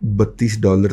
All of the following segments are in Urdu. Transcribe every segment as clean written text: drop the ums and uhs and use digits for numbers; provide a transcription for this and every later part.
$32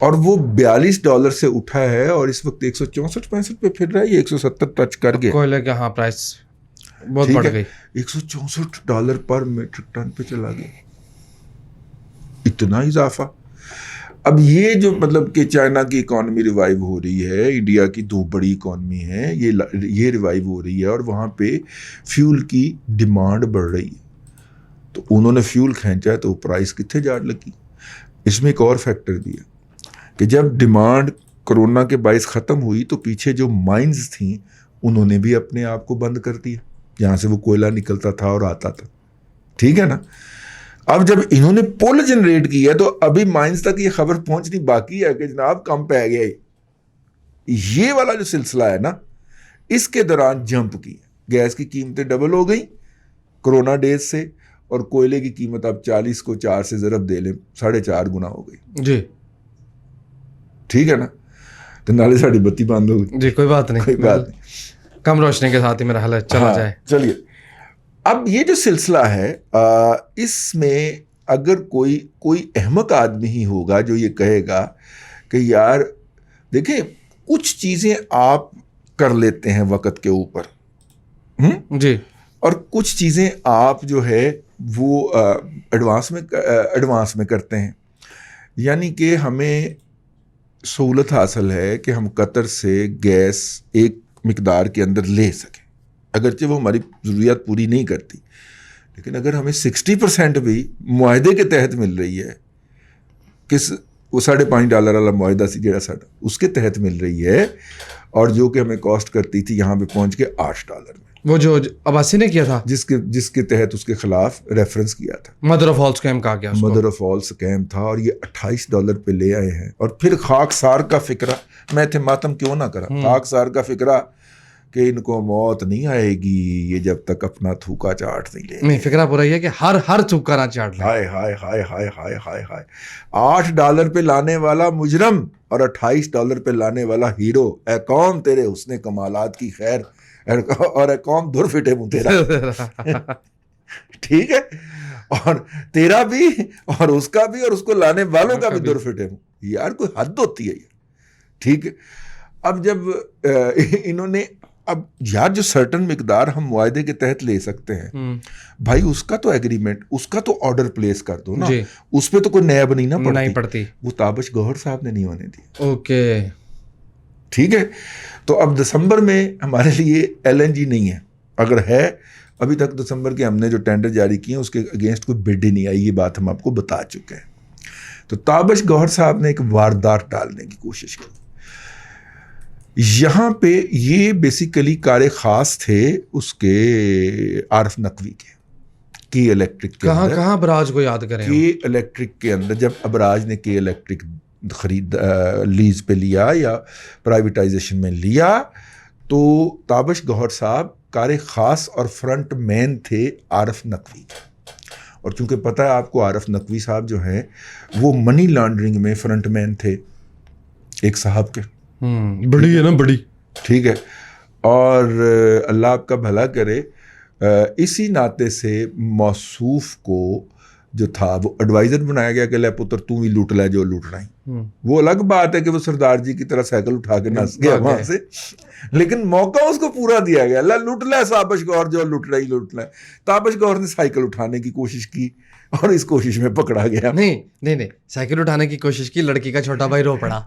اور وہ $42 سے اٹھا ہے اور اس وقت 164-65 پہ پھر رہا ہے, یہ 170 ٹچ کر گیا. کوئلے کا ہاں پرائس بہت بڑھ گئی, $164 پر میٹرک ٹن پہ چلا گیا, اتنا اضافہ. اب یہ جو مطلب کہ چائنا کی اکانومی ریوائیو ہو رہی ہے, انڈیا کی 2 بڑی اکانومی ہیں, یہ ریوائیو ہو رہی ہے اور وہاں پہ فیول کی ڈیمانڈ بڑھ رہی ہے, تو انہوں نے فیول کھینچا ہے تو پرائس کتنے جاڑ لگی. اس میں ایک اور فیکٹر بھی ہے کہ جب ڈیمانڈ کرونا کے باعث ختم ہوئی تو پیچھے جو مائنز تھیں انہوں نے بھی اپنے آپ کو بند کر دیا, جہاں سے وہ کوئلہ نکلتا تھا اور آتا تھا, ٹھیک ہے نا. اب جب انہوں نے پول جنریٹ کیا تو ابھی مائنز تک یہ خبر پہنچنی باقی ہے کہ جناب کم پہ گیا. یہ والا جو سلسلہ ہے نا, اس کے دوران جمپ کی, گیس کی قیمتیں ڈبل ہو گئی کرونا ڈیز سے, اور کوئلے کی قیمت اب 40 کو 4 سے ضرب دے لیں 4.5 گنا ہو گئی. جی ٹھیک ہے نا. تو نالے ساڑی بتی بند ہو گئی. جی کوئی بات نہیں, کوئی بات نہیں, کم روشنی کے ساتھ ہی میرا حل ہے, چلا جائے. چلیے, اب یہ جو سلسلہ ہے اس میں اگر کوئی احمق آدمی ہی ہوگا جو یہ کہے گا کہ یار دیکھیں کچھ چیزیں آپ کر لیتے ہیں وقت کے اوپر, جی, اور کچھ چیزیں آپ جو ہے وہ ایڈوانس میں کرتے ہیں. یعنی کہ ہمیں سہولت حاصل ہے کہ ہم قطر سے گیس ایک مقدار کے اندر لے سکیں, اگرچہ وہ ہماری ضروریات پوری نہیں کرتی, لیکن اگر ہمیں 60% بھی معاہدے کے تحت مل رہی ہے, وہ $5.5 والا معاہدہ سی جڑا ساڈا, اس کے تحت مل رہی ہے, اور جو کہ ہمیں کاسٹ کرتی تھی یہاں پہ پہنچ کے $8 میں, وہ جو عباسی نے کیا تھا, جس کے تحت اس کے خلاف ریفرنس کیا تھا, مدر آف آل اسکیم کہا گیا, مدر آف آل اسکیم تھا, اور یہ $28 پہ لے آئے ہیں. اور پھر خاکسار کا فکرہ, میں تھے ماتم کیوں نہ کرا, خاکسار کا فکرہ کہ ان کو موت نہیں آئے گی یہ جب تک اپنا تھوکا چاٹ نہیں لے. نہیں, فکرہ پورا یہ ہے کہ ہر تھوکا نہ چاٹ لے. ہائے ہائے ہائے ہائے ہائے ہائے ہائے, $8 پہ لانے والا مجرم اور $28 پہ لانے والا ہیرو. اے قوم تیرے حسن کمالات کی خیر, اور اے قوم دھر فٹے منہ تیرا. ٹھیک ہے, اور تیرا بھی اور اس کا بھی اور اس کو لانے والوں کا بھی دھر فٹے منہ. یار کوئی حد ہوتی ہے یہ, ٹھیک ہے. اب جب انہوں نے اب یار جو سرٹن مقدار ہم معاہدے کے تحت لے سکتے ہیں بھائی, اس کا تو ایگریمنٹ, اس کا تو آرڈر پلیس کر دو نا, اس پہ تو کوئی نیب نہیں پڑتی. وہ تابش گوہر صاحب نے نہیں ہونے دی. اوکے ٹھیک ہے. تو اب دسمبر میں ہمارے لیے LNG نہیں ہے, اگر ہے ابھی تک دسمبر کے ہم نے جو ٹینڈر جاری کیے ہیں اس کے اگینسٹ کوئی بڈ ہی نہیں آئی, یہ بات ہم آپ کو بتا چکے ہیں. تو تابش گوہر صاحب نے ایک واردات ڈالنے کی کوشش کی. یہاں پہ یہ بیسیکلی کار خاص تھے اس کے عارف نقوی کے الیکٹرک کے اندر. کہاں ابراج کو یاد کریں, کے الیکٹرک کے اندر جب ابراج نے کے الیکٹرک خرید لیز پہ لیا یا پرائیویٹائزیشن میں لیا, تو تابش گوہر صاحب کار خاص اور فرنٹ مین تھے عارف نقوی. اور چونکہ پتہ ہے آپ کو عارف نقوی صاحب جو ہیں وہ منی لانڈرنگ میں فرنٹ مین تھے ایک صاحب کے, بڑی ہے نا بڑی, ٹھیک ہے. اور اللہ آپ کا بھلا کرے, اسی ناطے سے موصوف کو جو تھا وہ ایڈوائزر بنایا گیا کہ لے پتر تو بھی لوٹ لے جو لوٹنا ہی. وہ الگ بات ہے کہ وہ سردار جی کی طرح سائیکل اٹھا کے نس گیا وہاں سے, لیکن موقع اس کو پورا دیا گیا, اللہ لوٹ لے تابش گوہر جو لوٹنا ہی لوٹنا ہے. تابش گوہر نے سائیکل اٹھانے کی کوشش کی اور اس کوشش میں پکڑا گیا. نہیں سائیکل اٹھانے کی کوشش کی, لڑکی کا چھوٹا بھائی رو پڑا.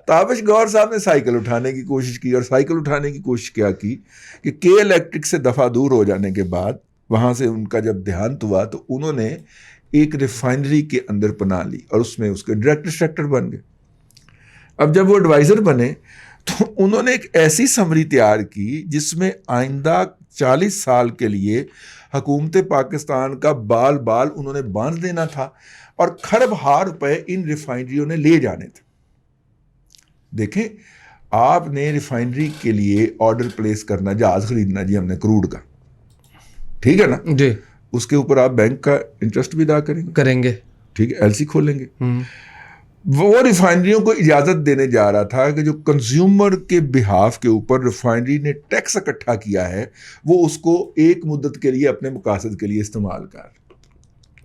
تابش گوہر صاحب نے سائیکل اٹھانے کی کوشش کی, اور سائیکل اٹھانے کی کوشش کیا کی کہ کے الیکٹرک سے دفعہ دور ہو جانے کے بعد وہاں سے ان کا جب دیہانت ہوا تو انہوں نے ایک ریفائنری کے اندر پناہ لی اور اس میں اس کے ڈائریکٹر بن گئے. اب جب وہ ایڈوائزر بنے تو انہوں نے ایک ایسی سمری تیار کی جس میں آئندہ 40 سال کے لیے حکومت پاکستان کا بال انہوں نے باندھ دینا تھا, اور کھرب ہار روپے ان ریفائنریوں نے لے جانے تھے. دیکھیں آپ نے ریفائنری کے لیے آرڈر پلیس کرنا, جہاز خریدنا جی ہم نے کروڈ کا, ٹھیک ہے نا جی, اس کے اوپر آپ بینک کا انٹرسٹ بھی ادا کریں گے, ٹھیک ہے, LC کھولیں گے. وہ ریفائنریوں کو اجازت دینے جا رہا تھا کہ جو کنزیومر کے بہاف کے اوپر ریفائنری نے ٹیکس اکٹھا کیا ہے وہ اس کو ایک مدت کے لیے اپنے مقاصد کے لیے استعمال کر.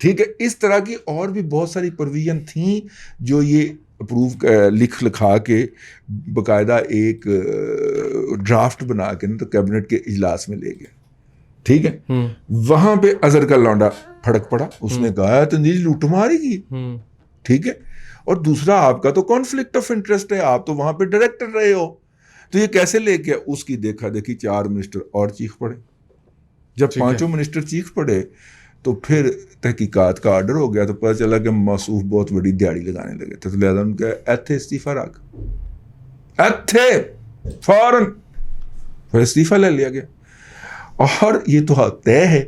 ٹھیک ہے. اس طرح کی اور بھی بہت ساری پروویژن تھیں جو یہ اپروو لکھ لکھا کے باقاعدہ ایک ڈرافٹ بنا کے نا تو کیبنٹ کے اجلاس میں لے گئے. ٹھیک ہے. وہاں پہ اظہر کا لونڈا پھڑک پڑا. اس نے کہا تنظیم لوٹ ماری کی. ٹھیک ہے. اور دوسرا آپ کا تو کانفلکٹ آف انٹرسٹ ہے, آپ تو وہاں پہ ڈائریکٹر رہے ہو, تو یہ کیسے لے کے اس کی دیکھا دیکھی 4 منسٹر اور چیخ پڑے. جب 5 منسٹر چیخ پڑے تو پھر تحقیقات کا آرڈر ہو گیا تو پتہ چلا کہ موصوف بہت بڑی دیہڑی لگانے لگے تھے, تو لہٰذا ان کا ایتھے استعفیٰ رکھ, ایتھے فوراً پھر استعفیٰ لے لیا گیا. اور یہ تو طے ہے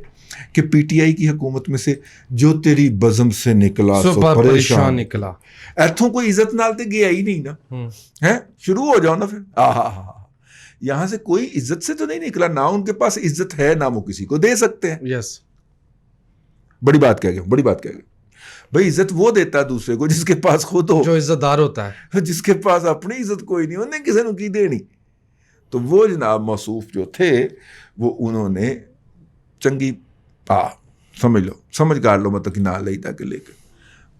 کہ پی ٹی آئی کی حکومت میں سے جو تیری بزم سے نکلا سو پریشان نکلا. ایتھوں کوئی عزت نال تے گیا ہی نہیں نا, ہے شروع ہو جاؤ نا پھر. یہاں سے کوئی عزت سے تو نہیں نکلا, نہ ان کے پاس عزت ہے, نہ وہ کسی کو دے سکتے ہیں. یس, بڑی بات کہہ گیا, بڑی بات کہہ گیا. بھائی عزت وہ دیتا ہے دوسرے کو جس کے پاس خود ہو, جو عزت دار ہوتا ہے. جس کے پاس اپنی عزت کوئی نہیں, انہیں کسی نے کی دینی. تو وہ جناب موصوف جو تھے وہ انہوں نے چنگی سمجھ لو, سمجھ کر لو, مطلب کہ نہ لئی تھا کہ لے کے,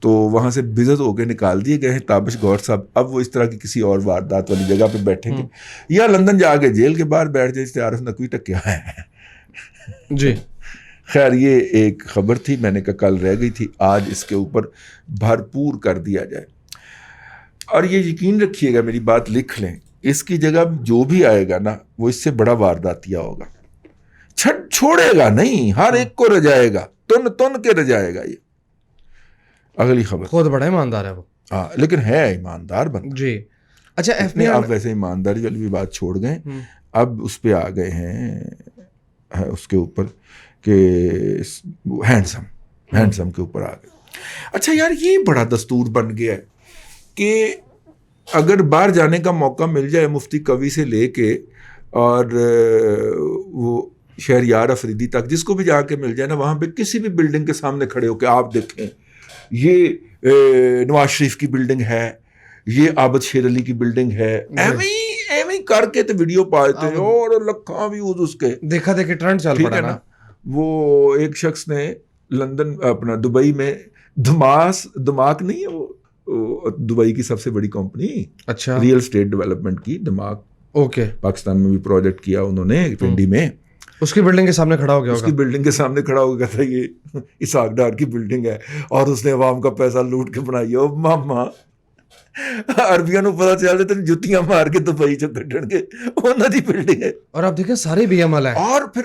تو وہاں سے بزت ہو کے نکال دیے گئے ہیں. تابش گور صاحب اب وہ اس طرح کی کسی اور واردات والی جگہ پہ بیٹھیں گے یا لندن جا کے جیل کے باہر بیٹھ جائے, جس عارف نقوی ٹکیا ہے. جی خیر یہ ایک خبر تھی, میں نے کہا کل رہ گئی تھی, آج اس کے اوپر بھرپور کر دیا جائے. اور یہ یقین رکھیے گا, میری بات لکھ لیں, اس کی جگہ جو بھی آئے گا نا وہ اس سے بڑا وارداتیہ ہوگا. چھوڑے گا نہیں, ہر ایک کو رجائے گا, تن کے رجائے گا. یہ اگلی خبر, خود بڑا ایماندار ہے وہ. ہاں لیکن ہے ایماندار بندہ. جی اچھا, ایف بی آپ ویسے ایمانداری والی بھی بات چھوڑ گئے, اب اس پہ آ گئے ہیں اس کے اوپر کہ ہینڈسم کے اوپر آ گئے. اچھا یار یہ بڑا دستور بن گیا ہے کہ اگر باہر جانے کا موقع مل جائے مفتی قوی سے لے کے اور وہ شہریار افریدی تک, جس کو بھی جا کے مل جائے نا, وہاں پہ کسی بھی بلڈنگ کے سامنے کھڑے ہو کے آپ دیکھیں یہ نواز شریف کی بلڈنگ ہے, یہ عابد شیر علی کی بلڈنگ ہے, ایویں کر کے تو ویڈیو پاتے ہیں اور لکھاں ویوز اس کے. دیکھا دیکھے ٹرینڈ چل پڑا نا. وہ ایک شخص نے لندن اپنا دبئی میں دماغ نہیں ہے, وہ دبئی کی سب سے بڑی کمپنی, اچھا ریئل اسٹیٹ ڈیولپمنٹ کی, دماغ, اوکے, پاکستان میں بھی پروجیکٹ کیا انہوں نے پنڈی میں. اس کی بلڈنگ کے سامنے کھڑا ہو گیا, اس کی بلڈنگ کے سامنے کھڑا ہو گیا تھا, یہ اسحاق ڈار کی بلڈنگ ہے اور اس نے عوام کا پیسہ لوٹ کے بنائی ہے. ماما عربیاں نو پتا چل جائے جتیاں مار کے دبئی چ کڈن کے انہاں دی بلڈنگ ہے. اور آپ دیکھیں سارے بی ایم والے ہیں, اور پھر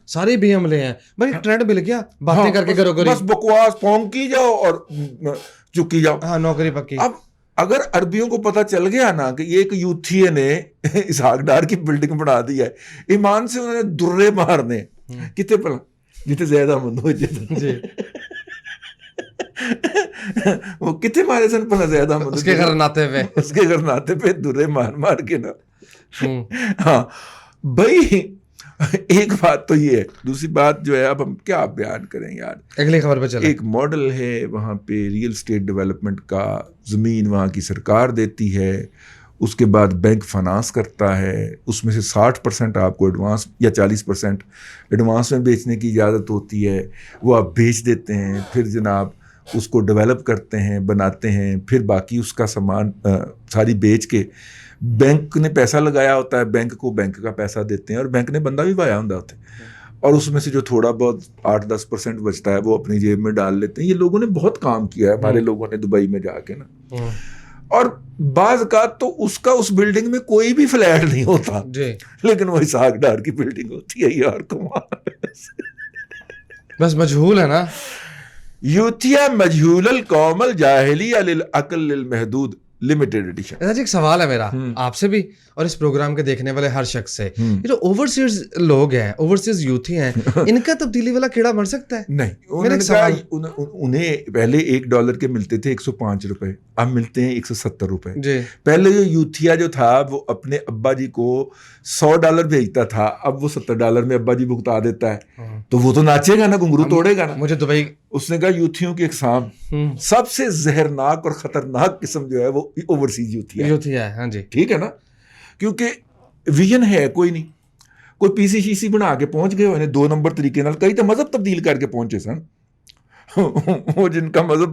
سارے بی ایم لے ہیں بھائی, ٹرینڈ مل گیا, باتیں کر کے کرو گری, بس بکواس پھونکی جاؤ اور چکی جاؤ. ہاں نوکری پکی. اب اگر عربیوں کو پتا چل گیا نا کہ یہ ایک یوتھیے نے اسحاق ڈار کی بلڈنگ بنا دی ہے, ایمان سے انہوں نے درے مارنے کتنے پلا جتنے زیادہ مند ہو جائے, وہ کتنے مارے سن پلا زیادہ مند, اس کے گھر ناتے پہ درے مار کے نا. ہاں بھائی ایک بات تو یہ ہے, دوسری بات جو ہے اب ہم کیا بیان کریں یار. اگلی خبر پہ چلیں. ایک ماڈل ہے وہاں پہ ریئل اسٹیٹ ڈیولپمنٹ کا, زمین وہاں کی سرکار دیتی ہے, اس کے بعد بینک فنانس کرتا ہے, اس میں سے 60% آپ کو ایڈوانس یا 40% ایڈوانس میں بیچنے کی اجازت ہوتی ہے, وہ آپ بیچ دیتے ہیں, پھر جناب اس کو ڈیولپ کرتے ہیں, بناتے ہیں, پھر باقی اس کا سامان ساری بیچ کے بینک نے پیسہ لگایا ہوتا ہے, بینک کو بینک کا پیسہ دیتے ہیں, اور بینک نے بندہ بھی پایا ہوتا ہے, اور اس میں سے جو تھوڑا بہت 8-10% بچتا ہے وہ اپنی جیب میں ڈال لیتے ہیں. یہ لوگوں نے بہت کام کیا ہے ہمارے لوگوں نے دبئی میں جا کے نا. اور بعض اوقات تو اس کا اس بلڈنگ میں کوئی بھی فلیٹ نہیں ہوتا, لیکن وہ اسحاق ڈار کی بلڈنگ ہوتی ہے یار. کمال, بس مجہول ہے نا. یوتھیا مجہول القوم الجاہلی للعقل للمحدود لمیٹڈ ایڈیشن. ایک سوال ہے میرا آپ سے بھی اور اس پروگرام کے دیکھنے والے ہر شخص سے, یہ جو اوورسیز لوگ ہیں, اوورسیز یوتھی ہیں, ان کا تبدیلی والا کیڑا بن سکتا ہے؟ نہیں, انہیں پہلے $1 کے ملتے تھے 105 روپے, اب ملتے ہیں 170 روپے. پہلے جو یوتھیا جو تھا وہ اپنے ابا جی کو $100 بھیجتا تھا, اب وہ $70 میں ابا جی بھگتا دیتا ہے, تو وہ تو ناچے گا نا, گھنگرو توڑے گا نا. مجھے دبئی, اس نے کہا یوتھیوں کی اقسام سب سے زہرناک اور خطرناک قسم جو ہے وہ اوورسیز یوتھی ہے. ہاں جی, ٹھیک ہے نا, کیونکہ ویژن ہے کوئی نہیں, ਕੋਈ PCCC ਬਣਾ ਕੇ ਪਹੁੰਚ ਗਏ ਹੋਏ ਨੇ 2 ਨੰਬਰ ਤਰੀਕੇ ਨਾਲ, ਕਈ ਤਾਂ ਮਜ਼ਹਬ ਤਬਦੀਲ ਕਰਕੇ ਪਹੁੰਚੇ ਸਨ। ਉਹ ਜਿਨਕਾ ਮਜ਼ਹਬ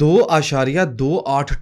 2.28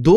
2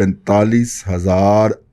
45,000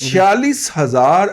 46,000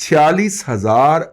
46,000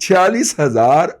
46,000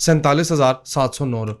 47,709।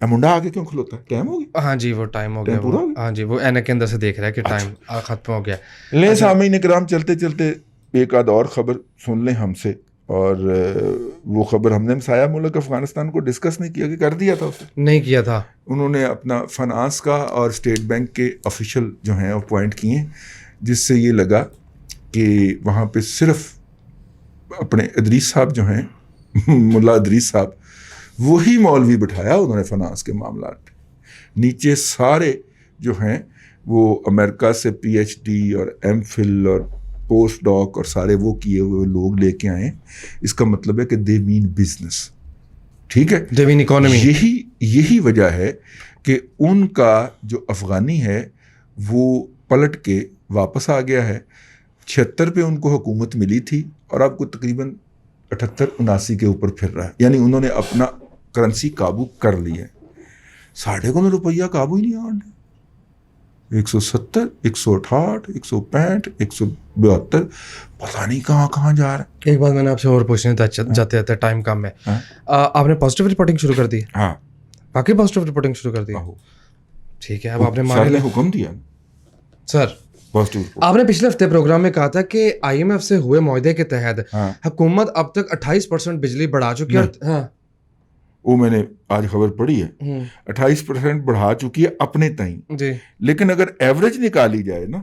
منڈا آگے کیوں کھلوتا ہے؟ ٹائم ہو گیا. ہاں جی وہ ٹائم ہو گیا. ہاں جی وہ اینک کے اندر سے دیکھ رہا ہے کہ ٹائم ختم ہو گیا. لیں سامعین کرام، چلتے چلتے ایک آدھ اور خبر سن لیں ہم سے. اور وہ خبر ہم نے مسایہ ملک افغانستان کو ڈسکس نہیں کیا کہ کر دیا تھا اسے، نہیں کیا تھا. انہوں نے اپنا فنانس کا اور اسٹیٹ بینک کے آفیشیل جو ہیں اپوائنٹ کیے، جس سے یہ لگا کہ وہاں پہ صرف اپنے ادریس صاحب جو ہیں ملا ادریس صاحب، وہی مولوی بٹھایا انہوں نے فنانس کے معاملات پہ. نیچے سارے جو ہیں وہ امریکہ سے پی ایچ ڈی اور ایم فل اور پوسٹ ڈاک اور سارے وہ کیے ہوئے لوگ لے کے آئے. اس کا مطلب ہے کہ دے مین بزنس. ٹھیک ہے، دے مین اکانومی. یہی وجہ ہے کہ ان کا جو افغانی ہے وہ پلٹ کے واپس آ گیا ہے. 76 پہ ان کو حکومت ملی تھی اور اب کو تقریباً 78-79 کے اوپر پھر رہا ہے. یعنی انہوں نے اپنا کرنسی قابو کر لی ہے. 3.5 روپیہ قابو ہی نہیں آن. 170 168 165 172 پتہ نہیں کہاں جا رہا ہے. ایک بات میں نے آپ سے اور پوچھنا تھا جاتے جاتے ٹائم کم ہے. آپ نے پازیٹیو رپورٹنگ شروع کر دی؟ ہاں باقی پازیٹیو رپورٹنگ شروع کر دی. ٹھیک ہے. اب آپ نے سر نے حکم دیا سر آپ نے پچھلے ہفتے پروگرام میں کہا تھا کہ آئی ایم ایف سے ہوئے معاہدے کے تحت حکومت اب تک 28% بجلی بڑھا چکی ہے. ہاں وہ میں نے آج خبر پڑھی ہے، 28% بڑھا چکی ہے اپنے تئیں جی. لیکن اگر ایوریج نکالی جائے نا،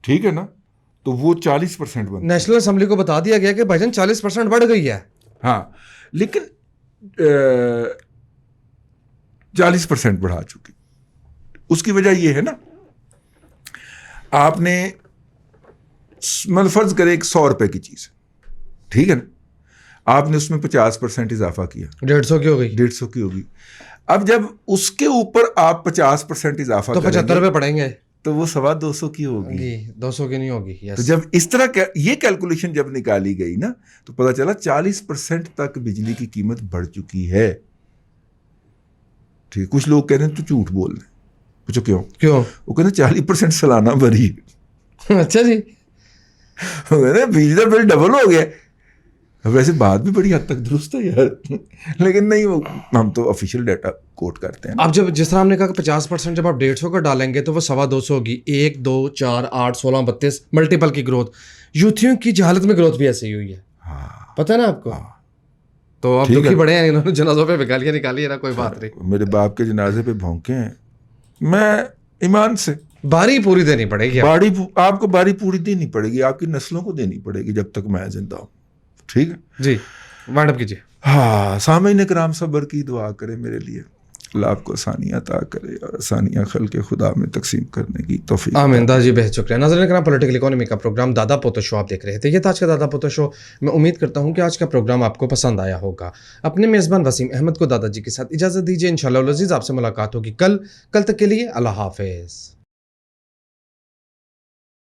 ٹھیک ہے نا، تو وہ 40% بن. نیشنل اسمبلی کو بتا دیا گیا کہ بھائی جان 40% بڑھ گئی ہے. ہاں لیکن 40% بڑھا چکی. اس کی وجہ یہ ہے نا، آپ نے مطلب فرض کرے 100 روپے کی چیز، ٹھیک ہے نا، آپ نے اس میں 50% اضافہ کیا، 150 کی ہو گئی. 150 کی ہوگی. اب جب اس کے اوپر آپ 50% اضافہ تو 75 روپے پڑیں گے، تو وہ 250 کی ہوگی. 200 کی نہیں ہوگی. تو جب اس طرح یہ کیلکولیشن جب نکالی گئی نا، تو پتا چلا 40% تک بجلی کی قیمت بڑھ چکی ہے. ٹھیک. کچھ لوگ کہہ رہے ہیں تو جھوٹ بول رہے ہیں. پوچھو کیوں؟ وہ کہتے ہیں 40% سالانہ بھری. اچھا جی. بجلی کا بل ڈبل ہو گیا. ویسے بات بھی بڑی حد تک درست ہے یار، لیکن نہیں، وہ ہم تو آفیشیل ڈیٹا کوٹ کرتے ہیں. اب جب جس طرح ہم نے کہا کہ 50% جب آپ 150 کا ڈالیں گے تو وہ 250 ہوگی. 1 2 4 8 16 32 ملٹیپل کی گروتھ. یوتھیوں کی جہالت میں گروتھ بھی ایسے ہی ہوئی ہے. پتہ ہے نا آپ کو. تو اب دکھی بڑے ہیں، انہوں نے جنازوں پہ گالیاں نکالی ہے نا، کوئی بات نہیں. میرے باپ کے جنازے پہ بھونکے ہیں. میں ایمان سے باری پوری دینی پڑے گی. آپ کو باری پوری دینی پڑے گی، آپ کی نسلوں کو دینی پڑے گی جب تک میں زندہ ہوں. ٹھیک ہے جی. وائنڈ اپ کیجیے. ہاں سامعین کرام، صبر کی دعا کرے میرے لیے، اللہ آپ کو آسانیاں عطا کرے اور آسانیاں خلق خدا میں تقسیم کرنے کی توفیق. آمین. جی بہت شکریہ. ناظرین کرام، پولیٹیکل اکانومی کا پروگرام دادا پوتا شو آپ دیکھ رہے تھے. یہ تھا آج کا دادا پوتا شو. میں امید کرتا ہوں کہ آج کا پروگرام آپ کو پسند آیا ہوگا. اپنے میزبان وسیم احمد کو دادا جی کے ساتھ اجازت دیجیے. انشاءاللہ العزیز آپ سے ملاقات ہوگی کل تک کے لیے اللہ حافظ.